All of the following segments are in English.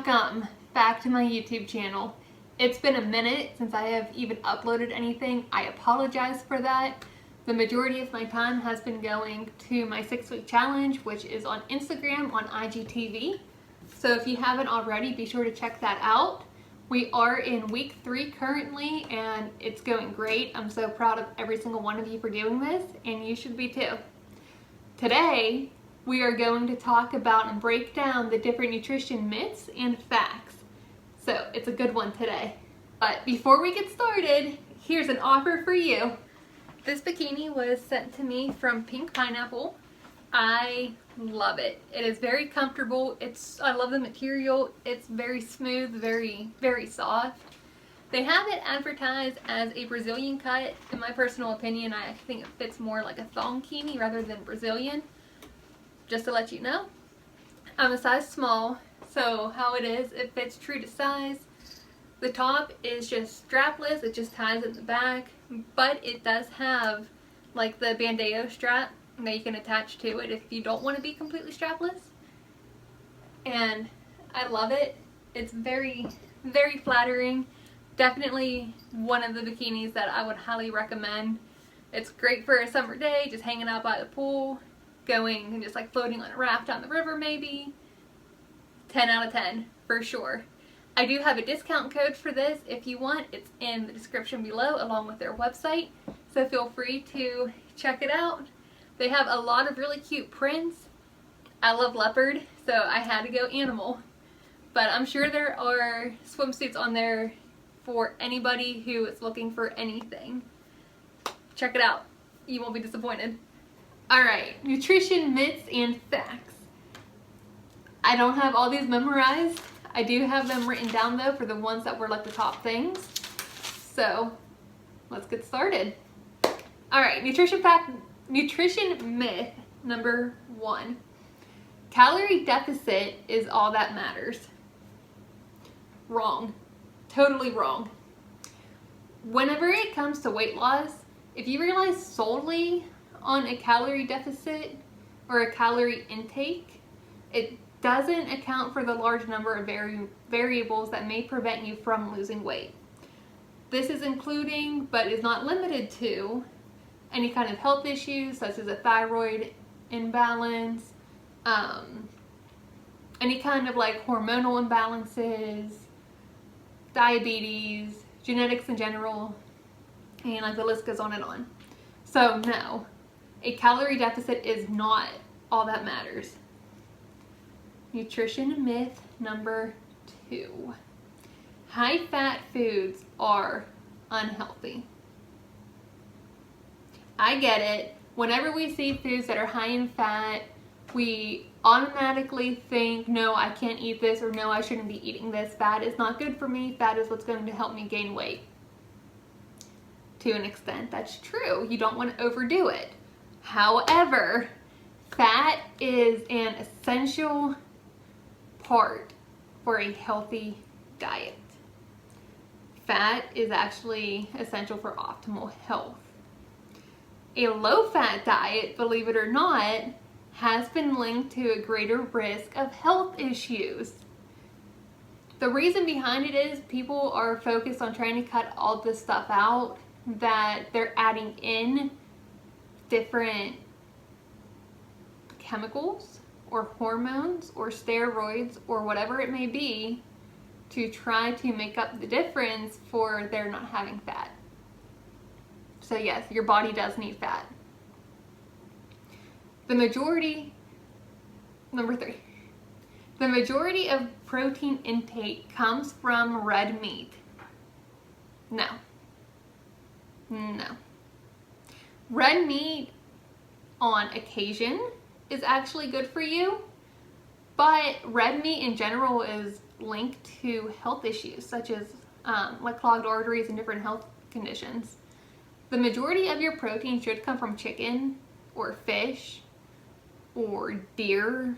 Welcome back to my YouTube channel. It's been a minute since I have even uploaded anything. I apologize for that. The majority of my time has been going to my 6-week challenge, which is on Instagram on IGTV. So if you haven't already, be sure to check that out. We are in week 3 currently, and it's going great. I'm so proud of every single one of you for doing this, and you should be too. Today, we are going to talk about and break down the different nutrition myths and facts. So it's a good one today. But before we get started, here's an offer for you. This bikini was sent to me from Pink Pineapple. I love it. It is very comfortable. I love the material. It's very smooth, very soft. They have it advertised as a Brazilian cut. In my personal opinion, I think it fits more like a thongkini rather than Brazilian. Just to let you know, I'm a size small, so how it is, it fits true to size. The top is just strapless, it just ties at the back, but it does have like the bandeo strap that you can attach to it if you don't want to be completely strapless. And I love it. It's very flattering. Definitely one of the bikinis that I would highly recommend. It's great for a summer day, just hanging out by the pool, going and just like floating on a raft down the river maybe. 10 out of 10 for sure. I do have a discount code for this if you want. It's in the description below along with their website, so feel free to check it out. They have a lot of really cute prints. I love leopard, so I had to go animal, but I'm sure there are swimsuits on there for anybody who is looking for anything. Check it out, you won't be disappointed. Alright, nutrition myths and facts. I don't have all these memorized. I do have them written down though for the ones that were like the top things. So let's get started. Alright, nutrition myth number 1. Calorie deficit is all that matters. Wrong. Totally wrong. Whenever it comes to weight loss, if you rely solely on a calorie deficit or a calorie intake, it doesn't account for the large number of variables that may prevent you from losing weight. This is including, but is not limited to, any kind of health issues such as a thyroid imbalance, any kind of like hormonal imbalances, diabetes, genetics in general, and like the list goes on and on. So no, a calorie deficit is not all that matters. Nutrition myth number 2. High-fat foods are unhealthy. I get it. Whenever we see foods that are high in fat, we automatically think, no, I can't eat this, or no, I shouldn't be eating this. Fat is not good for me. Fat is what's going to help me gain weight. To an extent, that's true. You don't want to overdo it. However, fat is an essential part for a healthy diet. Fat is actually essential for optimal health. A low-fat diet, believe it or not, has been linked to a greater risk of health issues. The reason behind it is people are focused on trying to cut all this stuff out, that they're adding in different chemicals or hormones or steroids or whatever it may be to try to make up the difference for their not having fat. So yes, your body does need fat. Number 3, the majority of protein intake comes from red meat. No. Red meat on occasion is actually good for you, but red meat in general is linked to health issues such as like clogged arteries and different health conditions. The majority of your protein should come from chicken or fish or deer,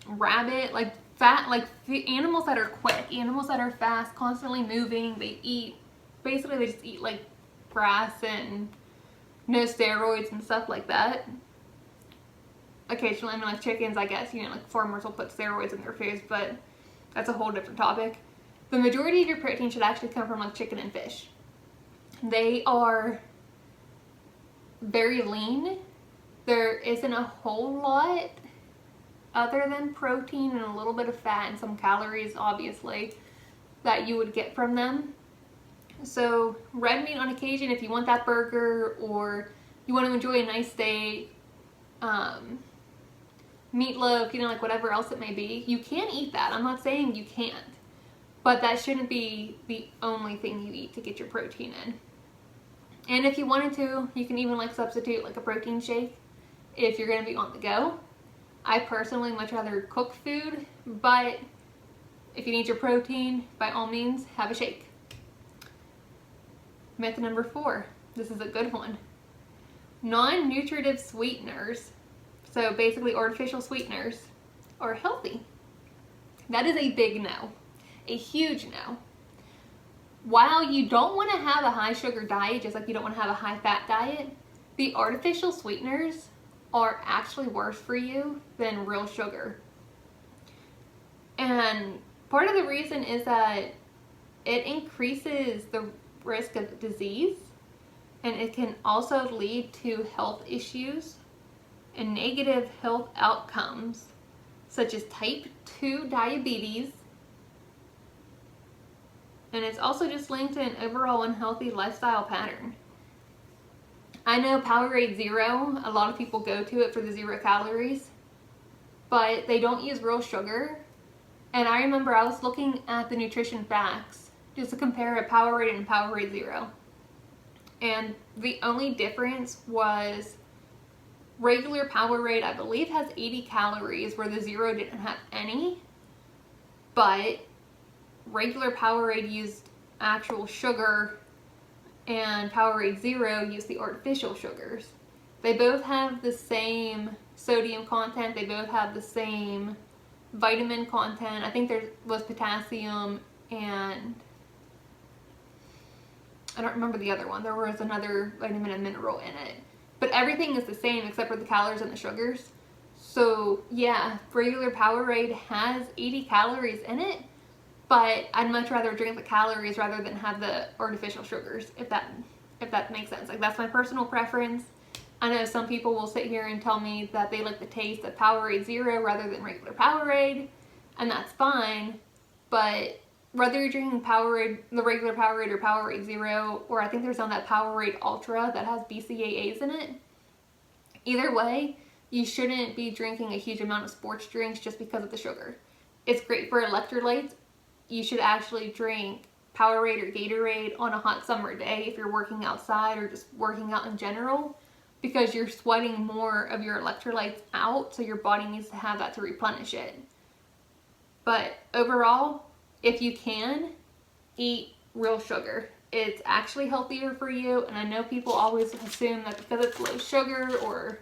rabbit, like fat, like animals that are quick, animals that are fast, constantly moving. They just eat like grass and no steroids and stuff like that. occasionally, I mean, like chickens, I guess, you know, like farmers will put steroids in their foods, but that's a whole different topic. The majority of your protein should actually come from like chicken and fish. They are very lean. There isn't a whole lot other than protein and a little bit of fat and some calories, obviously, that you would get from them. So red meat on occasion, if you want that burger or you want to enjoy a nice steak, meatloaf, you know, like whatever else it may be, you can eat that. I'm not saying you can't, but that shouldn't be the only thing you eat to get your protein in. And if you wanted to, you can even like substitute like a protein shake if you're going to be on the go. I personally much rather cook food, but if you need your protein, by all means, have a shake. Myth number 4. This is a good one. Non-nutritive sweeteners, so basically artificial sweeteners, are healthy. That is a big no. A huge no. While you don't want to have a high sugar diet, just like you don't want to have a high fat diet, the artificial sweeteners are actually worse for you than real sugar. And part of the reason is that it increases the risk of disease, and it can also lead to health issues and negative health outcomes such as type 2 diabetes, and it's also just linked to an overall unhealthy lifestyle pattern. I know Powerade Zero, a lot of people go to it for the 0 calories, but they don't use real sugar. And I remember I was looking at the nutrition facts just to compare a Powerade and Powerade Zero. And the only difference was regular Powerade, I believe, has 80 calories where the Zero didn't have any. But regular Powerade used actual sugar and Powerade Zero used the artificial sugars. They both have the same sodium content. They both have the same vitamin content. I think there was potassium and I don't remember the other one. There was another vitamin and mineral in it. But everything is the same except for the calories and the sugars. So yeah, regular Powerade has 80 calories in it, but I'd much rather drink the calories rather than have the artificial sugars, if that makes sense. Like, that's my personal preference. I know some people will sit here and tell me that they like the taste of Powerade Zero rather than regular Powerade, and that's fine, but whether you're drinking Powerade, the regular Powerade or Powerade Zero, or I think there's on that Powerade Ultra that has BCAAs in it, either way, you shouldn't be drinking a huge amount of sports drinks just because of the sugar. It's great for electrolytes. You should actually drink Powerade or Gatorade on a hot summer day if you're working outside or just working out in general, because you're sweating more of your electrolytes out, so your body needs to have that to replenish it. But overall, if you can, eat real sugar. It's actually healthier for you, and I know people always assume that because it's low sugar or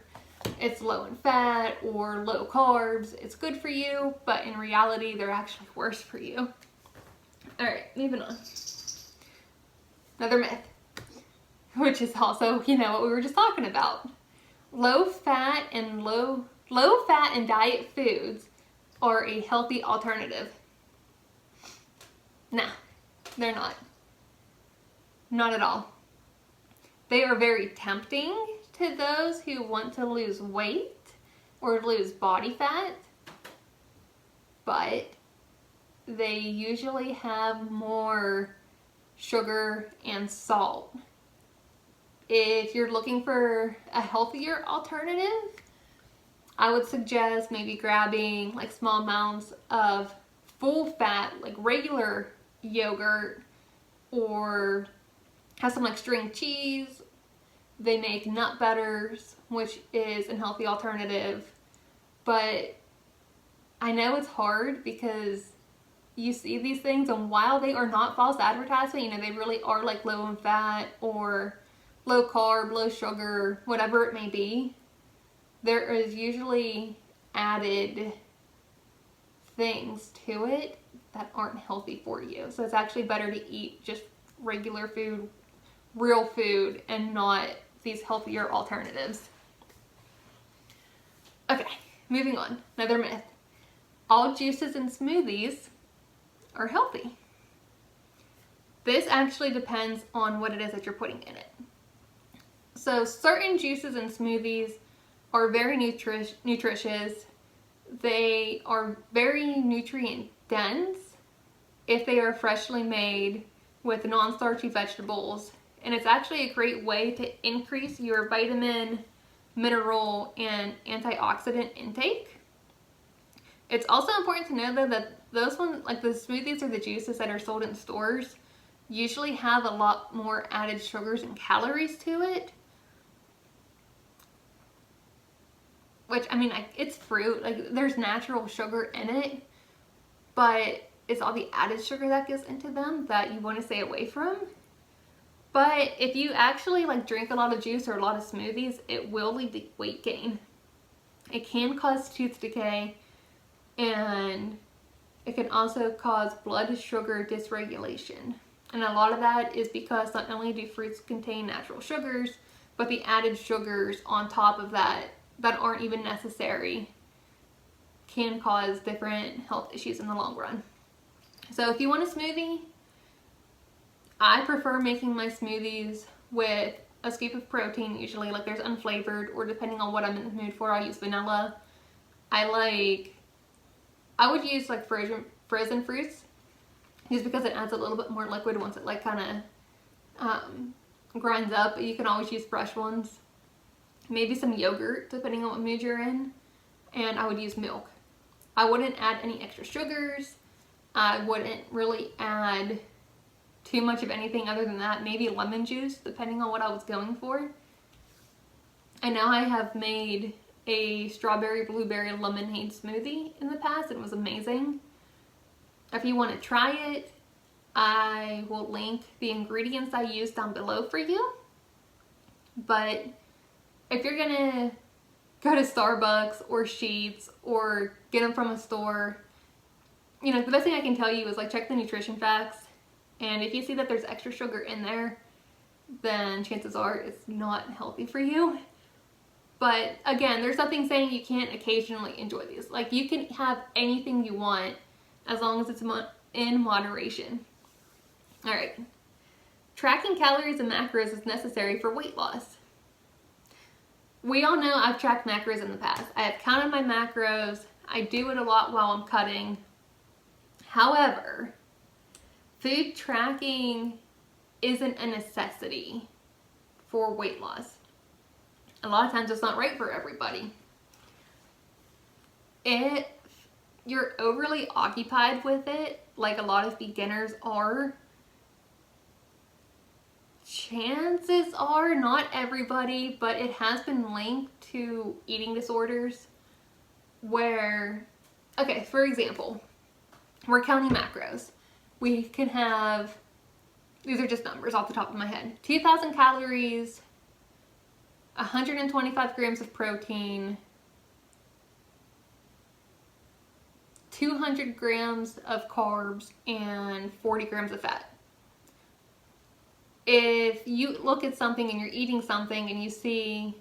it's low in fat or low carbs, it's good for you, but in reality, they're actually worse for you. Alright, moving on. Another myth, which is also, you know, what we were just talking about. Low fat and diet foods are a healthy alternative. Nah, they're not. Not at all. They are very tempting to those who want to lose weight or lose body fat, but they usually have more sugar and salt. If you're looking for a healthier alternative, I would suggest maybe grabbing like small amounts of full fat, like regular yogurt, or have some like string cheese. They make nut butters, which is a healthy alternative, but I know it's hard because you see these things, and while they are not false advertisement, you know, they really are like low in fat or low carb, low sugar, whatever it may be. There is usually added things to it that aren't healthy for you. So it's actually better to eat just regular food, real food, and not these healthier alternatives. Okay, moving on, another myth. All juices and smoothies are healthy. This actually depends on what it is that you're putting in it. So certain juices and smoothies are very nutritious. They are very nutrient dense if they are freshly made with non-starchy vegetables. And it's actually a great way to increase your vitamin, mineral, and antioxidant intake. It's also important to know though that those ones, like the smoothies or the juices that are sold in stores, usually have a lot more added sugars and calories to it. Which, I mean, it's fruit, like there's natural sugar in it, but it's all the added sugar that goes into them that you want to stay away from. But if you actually like drink a lot of juice or a lot of smoothies, it will lead to weight gain. It can cause tooth decay, and it can also cause blood sugar dysregulation. And a lot of that is because not only do fruits contain natural sugars, but the added sugars on top of that aren't even necessary can cause different health issues in the long run. So if you want a smoothie, I prefer making my smoothies with a scoop of protein, usually, like there's unflavored, or depending on what I'm in the mood for, I'll use vanilla. I would use like frozen fruits, just because it adds a little bit more liquid once it like kind of grinds up. But you can always use fresh ones. Maybe some yogurt, depending on what mood you're in. And I would use milk. I wouldn't add any extra sugars. I wouldn't really add too much of anything other than that. Maybe lemon juice, depending on what I was going for. I know I have made a strawberry blueberry lemonade smoothie in the past. It was amazing. If you want to try it, I will link the ingredients I use down below for you. But if you're gonna go to Starbucks or Sheetz or get them from a store, you know, the best thing I can tell you is like check the nutrition facts. And if you see that there's extra sugar in there, then chances are it's not healthy for you. But again, there's nothing saying you can't occasionally enjoy these. Like, you can have anything you want as long as it's in moderation. All right. Tracking calories and macros is necessary for weight loss. We all know I've tracked macros in the past. I have counted my macros. I do it a lot while I'm cutting. However, food tracking isn't a necessity for weight loss. A lot of times it's not right for everybody. If you're overly occupied with it, like a lot of beginners are, chances are, not everybody, but it has been linked to eating disorders where, okay, for example, we're counting macros. We can have, these are just numbers off the top of my head, 2,000 calories, 125 grams of protein, 200 grams of carbs, and 40 grams of fat. If you look at something and you're eating something and you see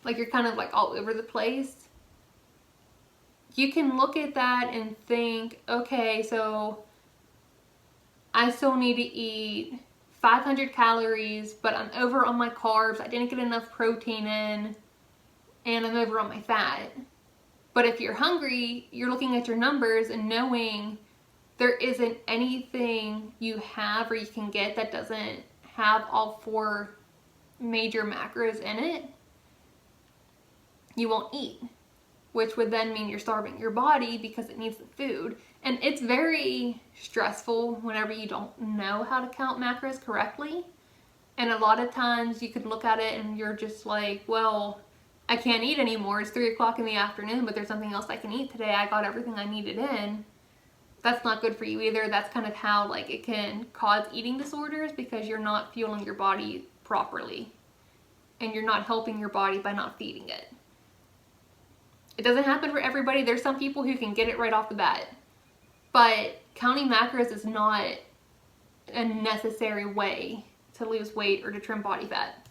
like you're kind of like all over the place, you can look at that and think, okay, so I still need to eat 500 calories, but I'm over on my carbs, I didn't get enough protein in, and I'm over on my fat. But if you're hungry, you're looking at your numbers and knowing there isn't anything you have or you can get that doesn't have all 4 major macros in it, you won't eat, which would then mean you're starving your body because it needs the food. And it's very stressful whenever you don't know how to count macros correctly. And a lot of times you could look at it and you're just like, well, I can't eat anymore. It's 3 o'clock in the afternoon, but there's something else I can eat today. I got everything I needed in. That's not good for you either. That's kind of how like it can cause eating disorders, because you're not fueling your body properly and you're not helping your body by not feeding it. It doesn't happen for everybody. There's some people who can get it right off the bat, but counting macros is not a necessary way to lose weight or to trim body fat.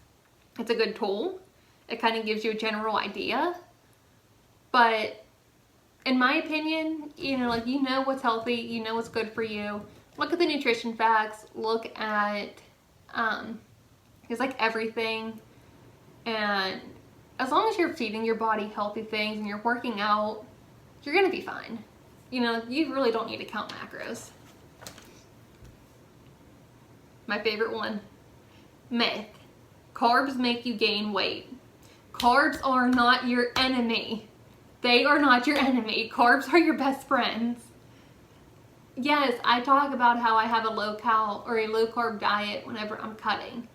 It's a good tool. It kind of gives you a general idea, But in my opinion, you know what's healthy, you know what's good for you. Look at the nutrition facts, look at it's like everything, and as long as you're feeding your body healthy things and you're working out, you're gonna be fine. You know, you really don't need to count macros. My favorite one, myth. Carbs make you gain weight. Carbs are not your enemy. They are not your enemy. Carbs are your best friends. Yes, I talk about how I have a low-cal or a low-carb diet whenever I'm cutting,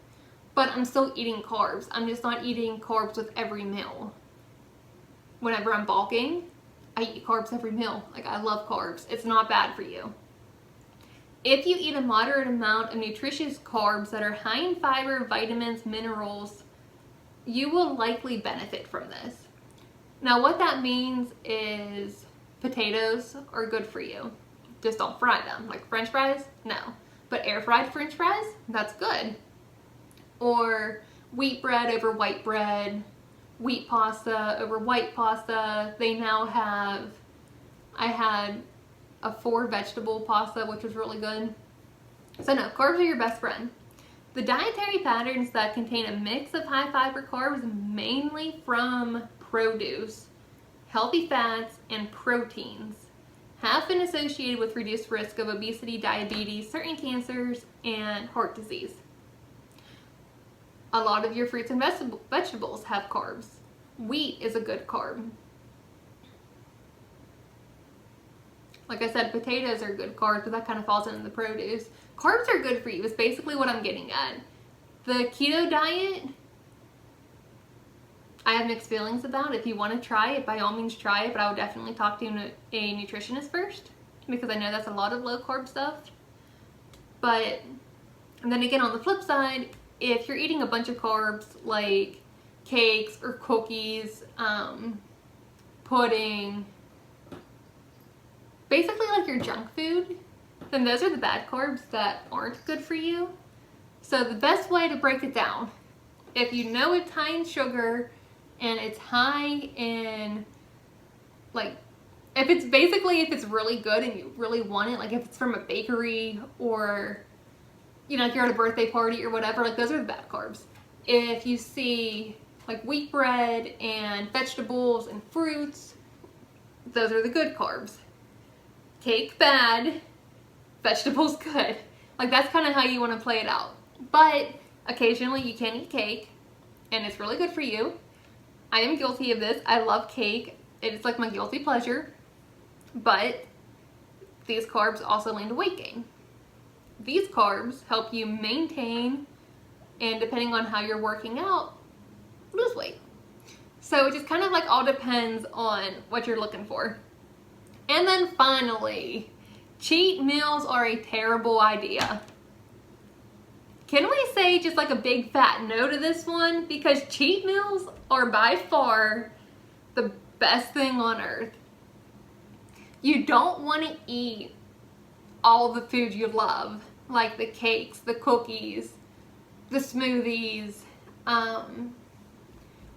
but I'm still eating carbs. I'm just not eating carbs with every meal. Whenever I'm bulking, I eat carbs every meal. Like, I love carbs. It's not bad for you. If you eat a moderate amount of nutritious carbs that are high in fiber, vitamins, minerals, you will likely benefit from this. Now, what that means is potatoes are good for you. Just don't fry them. Like French fries? No. But air fried French fries? That's good. Or wheat bread over white bread, wheat pasta over white pasta. They now have, I had a 4 vegetable pasta, which was really good. So no, carbs are your best friend. The dietary patterns that contain a mix of high fiber carbs, mainly from produce, healthy fats, and proteins, have been associated with reduced risk of obesity, diabetes, certain cancers, and heart disease. A lot of your fruits and vegetables have carbs. Wheat is a good carb. Like I said, potatoes are good carbs, but that kind of falls into the produce. Carbs are good for you, is basically what I'm getting at. The keto diet, I have mixed feelings about. If you want to try it, by all means try it, but I would definitely talk to a nutritionist first, because I know that's a lot of low carb stuff. But, and then again, on the flip side, if you're eating a bunch of carbs like cakes or cookies, pudding, basically like your junk food, then those are the bad carbs that aren't good for you. So the best way to break it down, if you know it's high in sugar and it's high in, like, if it's really good and you really want it, like if it's from a bakery or, you know, if you're at a birthday party or whatever, like those are the bad carbs. If you see like wheat bread and vegetables and fruits, those are the good carbs. Cake bad, vegetables good. Like that's kind of how you want to play it out. But occasionally you can eat cake and it's really good for you. I am guilty of this. I love cake. It's like my guilty pleasure. But these carbs also lead to weight gain. These carbs help you maintain, and depending on how you're working out, lose weight. So it just kind of like all depends on what you're looking for. And then finally, cheat meals are a terrible idea. Can we say just like a big fat no to this one? Because cheat meals are by far the best thing on earth. You don't want to eat all the food you love, like the cakes, the cookies, the smoothies,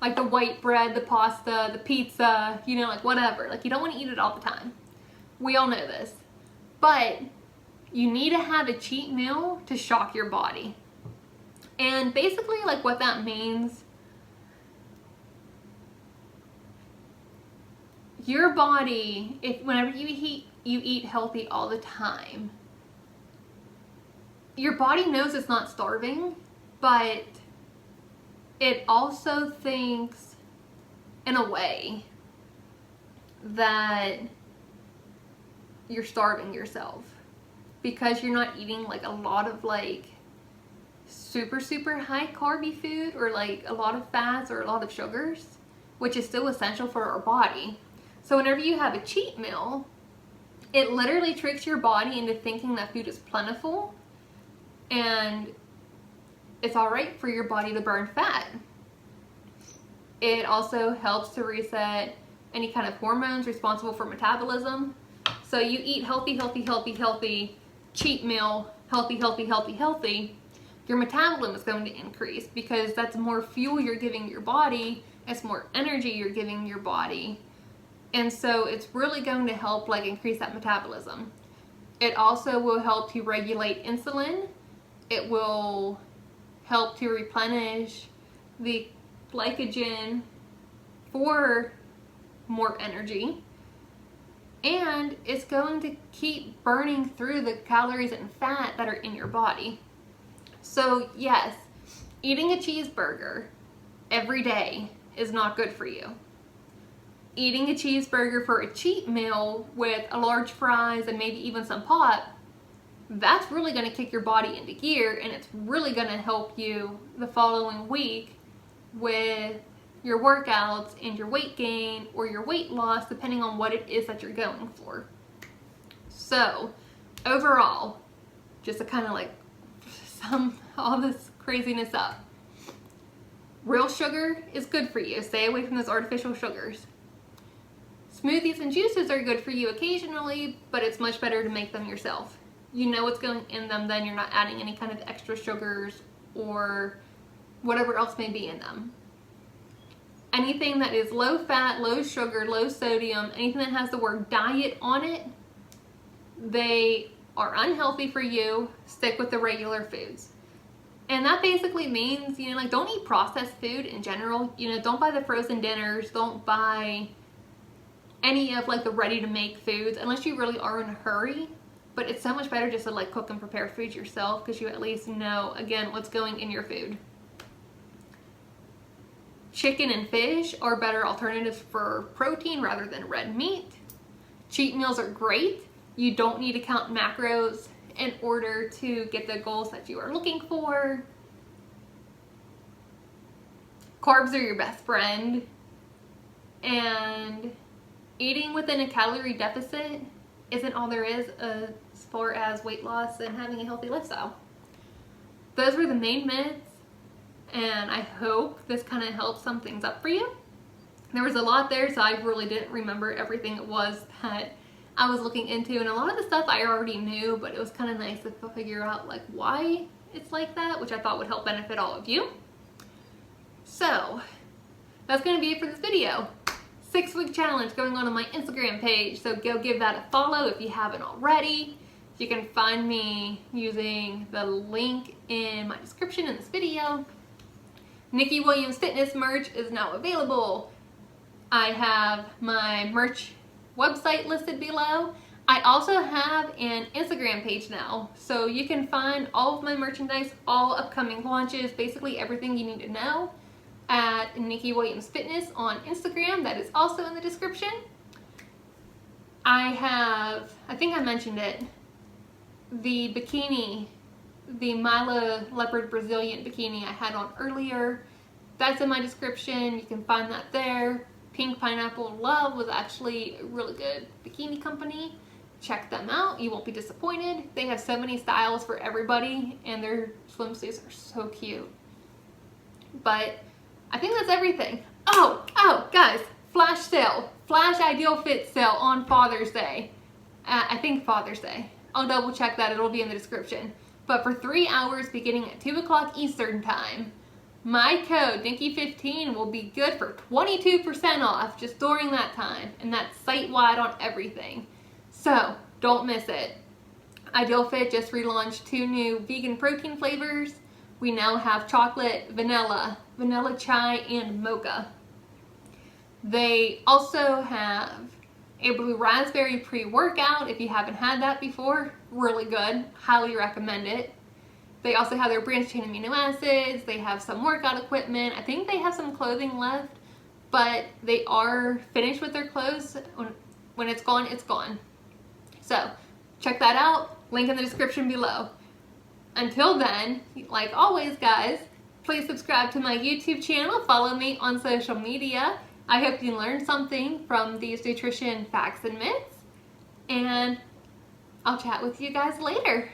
like the white bread, the pasta, the pizza, you know, like whatever. Like you don't want to eat it all the time. We all know this. But you need to have a cheat meal to shock your body. And basically like what that means, your body, whenever you eat healthy all the time, your body knows it's not starving, but it also thinks in a way that you're starving yourself because you're not eating like a lot of like super high carby food or like a lot of fats or a lot of sugars, which is still essential for our body. So whenever you have a cheat meal, it literally tricks your body into thinking that food is plentiful and it's all right for your body to burn fat. It also helps to reset any kind of hormones responsible for metabolism. So you eat healthy, cheat meal, healthy, your metabolism is going to increase because that's more fuel you're giving your body, it's more energy you're giving your body, And so it's really going to help like increase that metabolism. It also will help to regulate insulin. It will help to replenish the glycogen for more energy. And it's going to keep burning through the calories and fat that are in your body. So yes, eating a cheeseburger every day is not good for you. Eating a cheeseburger for a cheat meal with a large fries and maybe even some pop, that's really going to kick your body into gear, and it's really going to help you the following week with your workouts and your weight gain or your weight loss, depending on what it is that you're going for. So overall, just to kind of like sum all this craziness up, real sugar is good for you. Stay away from those artificial sugars. Smoothies and juices are good for you occasionally, but it's much better to make them yourself. You know what's going in them, then you're not adding any kind of extra sugars or whatever else may be in them. Anything that is low fat, low sugar, low sodium, anything that has the word diet on it, they are unhealthy for you. Stick with the regular foods. And that basically means, you know, like don't eat processed food in general. You know, don't buy the frozen dinners. Don't buy any of like the ready to make foods unless you really are in a hurry. But it's so much better just to like cook and prepare food yourself, because you at least know, again, what's going in your food. Chicken and fish are better alternatives for protein rather than red meat. Cheat meals are great. You don't need to count macros in order to get the goals that you are looking for. Carbs are your best friend. And eating within a calorie deficit isn't all there is as far as weight loss and having a healthy lifestyle. Those were the main myths, and I hope this kind of helps sum things up for you. There was a lot there, so I really didn't remember everything it was that I was looking into, and a lot of the stuff I already knew, but it was kind of nice to figure out like why it's like that, which I thought would help benefit all of you. So that's going to be it for this video. 6-week challenge going on my Instagram page, so go give that a follow if you haven't already. You can find me using the link in my description in this video. Nikki Williams Fitness merch is now available. I have my merch website listed below. I also have an Instagram page now, so you can find all of my merchandise, all upcoming launches, basically everything you need to know at Nikki Williams Fitness on Instagram. That is also in the description. I think I mentioned it, the bikini, the MILA leopard Brazilian bikini I had on earlier. That's in my description. You can find that there. Pink Pineapple Love was actually a really good bikini company. Check them out. You won't be disappointed. They have so many styles for everybody, and their swimsuits are so cute. But I think that's everything. Oh, guys, flash sale. Flash IdealFit sale on Father's Day. I think Father's Day. I'll double check that. It'll be in the description. But for 3 hours beginning at 2 o'clock Eastern time, my code, Nikki15, will be good for 22% off just during that time. And that's site-wide on everything. So, don't miss it. IdealFit just relaunched 2 new vegan protein flavors. We now have chocolate, vanilla chai, and mocha. They also have a blue raspberry pre-workout. If you haven't had that before, really good. Highly recommend it. They also have their branched chain amino acids. They have some workout equipment. I think they have some clothing left, but they are finished with their clothes. When it's gone, it's gone. So check that out. Link in the description below. Until then, like always, guys, please subscribe to my YouTube channel. Follow me on social media. I hope you learned something from these nutrition facts and myths. And I'll chat with you guys later.